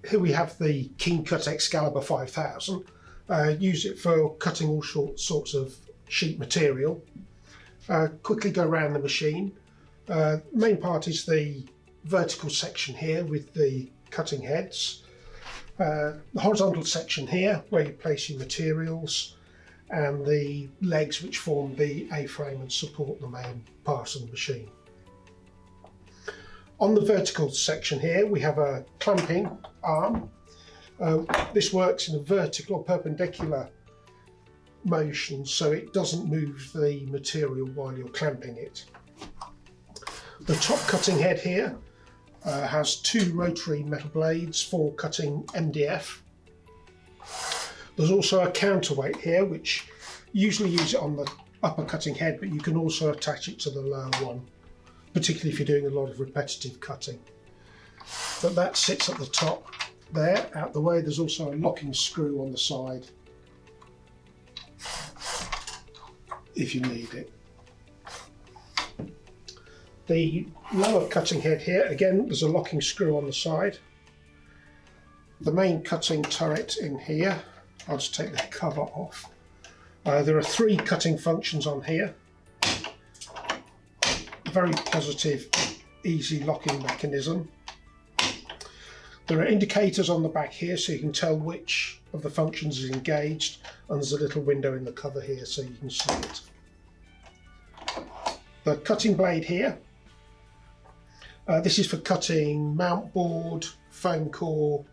here we have the Keencut Excalibur 5000. Use it for cutting all sorts of sheet material. Quickly go around the machine. Main part is the vertical section here with the cutting heads. The horizontal section here where you place your materials, and the legs which form the A-frame and support the main part of the machine. On the vertical section here we have a clamping arm. This works in a vertical or perpendicular motion, so it doesn't move the material while you're clamping it. The top cutting head here has two rotary metal blades for cutting MDF. There's also a counterweight here, which usually use it on the upper cutting head, but you can also attach it to the lower one, particularly if you're doing a lot of repetitive cutting. But that sits at the top there, out the way. There's also a locking screw on the side if you need it. The lower cutting head here, again, there's a locking screw on the side. The main cutting turret in here, I'll just take the cover off. There are three cutting functions on here. Very positive, easy locking mechanism. There are indicators on the back here so you can tell which of the functions is engaged, and there's a little window in the cover here so you can see it. The cutting blade here, this is for cutting mountboard, foam core,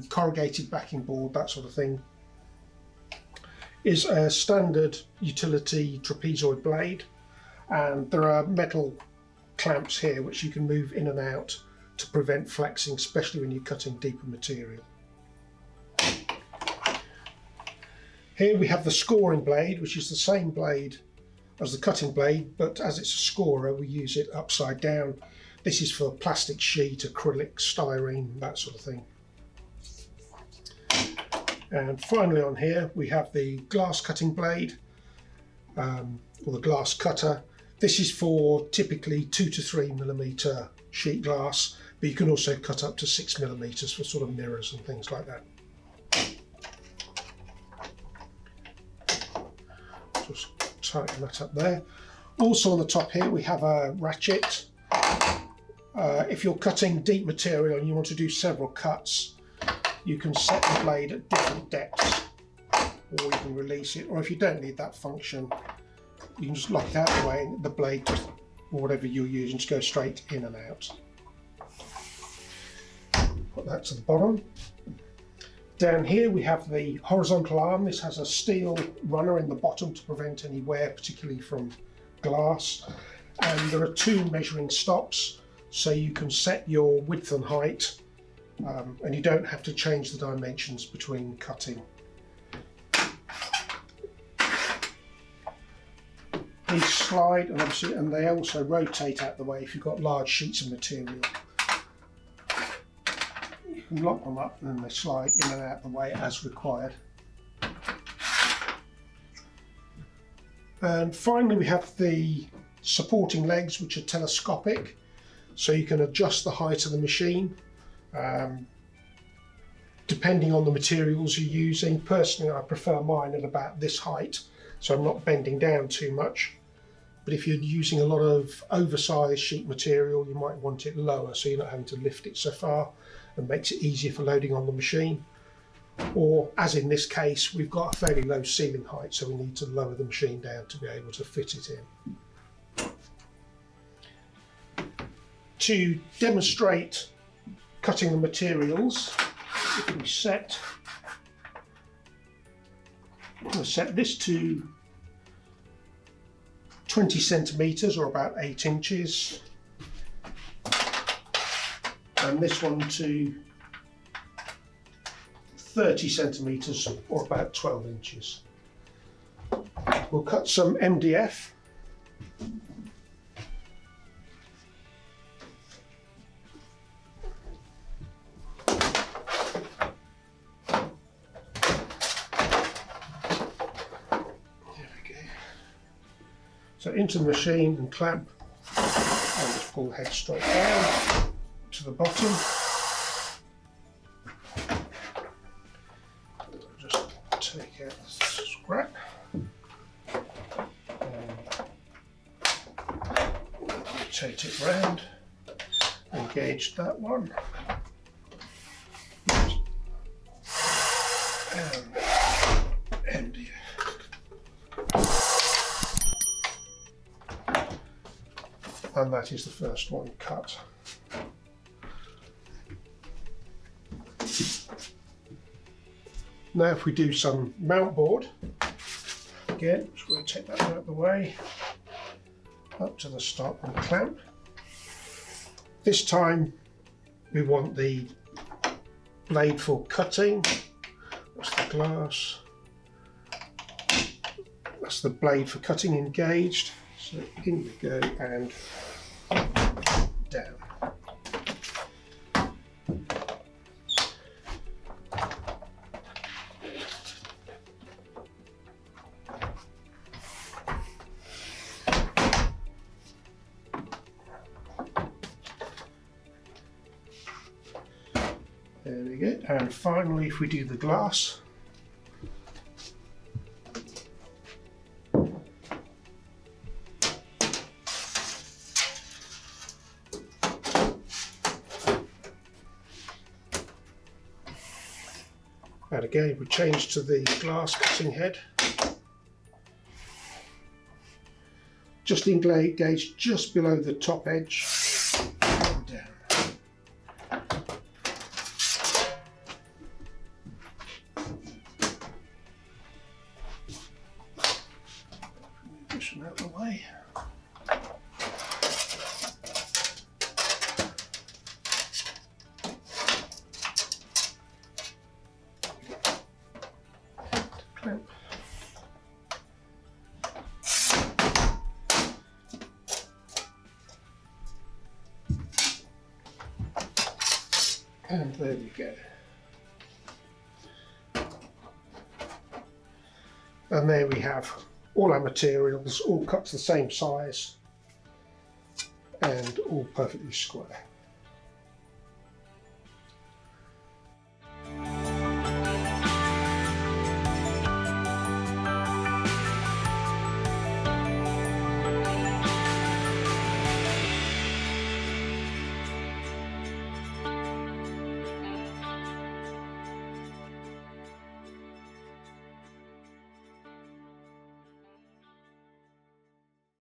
corrugated backing board, that sort of thing. Is a standard utility trapezoid blade, and there are metal clamps here which you can move in and out to prevent flexing, especially when you're cutting deeper material. Here we have the scoring blade, which is the same blade as the cutting blade, but as it's a scorer we use it upside down. This is for plastic sheet, acrylic, styrene, that sort of thing. And finally on here we have the glass cutting blade, or the glass cutter. This is for typically 2 to 3 millimeter sheet glass, but you can also cut up to 6 millimeters for sort of mirrors and things like that. Just tighten that up there. Also on the top here we have a ratchet. If you're cutting deep material and you want to do several cuts, you can set the blade at different depths, or you can release it, or if you don't need that function, you can just lock it out of the way and the blade, or whatever you're using, just go straight in and out. Put that to the bottom. Down here we have the horizontal arm. This has a steel runner in the bottom to prevent any wear, particularly from glass. And there are two measuring stops, so you can set your width and height, and you don't have to change the dimensions between cutting. These slide, and they also rotate out the way if you've got large sheets of material. You can lock them up and then they slide in and out the way as required. And finally we have the supporting legs, which are telescopic, so you can adjust the height of the machine depending on the materials you're using. Personally, I prefer mine at about this height, so I'm not bending down too much. But if you're using a lot of oversized sheet material, you might want it lower so you're not having to lift it so far, and makes it easier for loading on the machine. Or, as in this case, we've got a fairly low ceiling height, so we need to lower the machine down to be able to fit it in. To demonstrate cutting the materials, if we we'll set this to 20 centimeters, or about 8 inches, and this one to 30 centimeters, or about 12 inches. We'll cut some MDF. So into the machine and clamp, and just pull the head straight down to the bottom. rotate it round, engage that one, and empty. And that is the first one cut. Now if we do some mountboard, again, just rotate that out of the way, up to the stop and clamp. This time we want the blade for cutting. That's the glass. That's the blade for cutting engaged. So in we go and down. There we go. And finally, if we do the glass, and again we change to the glass cutting head. Just engage just below the top edge. And down. Push them out of the way. Clamp. And there we go. And there we have all our materials, all cut to the same size and all perfectly square.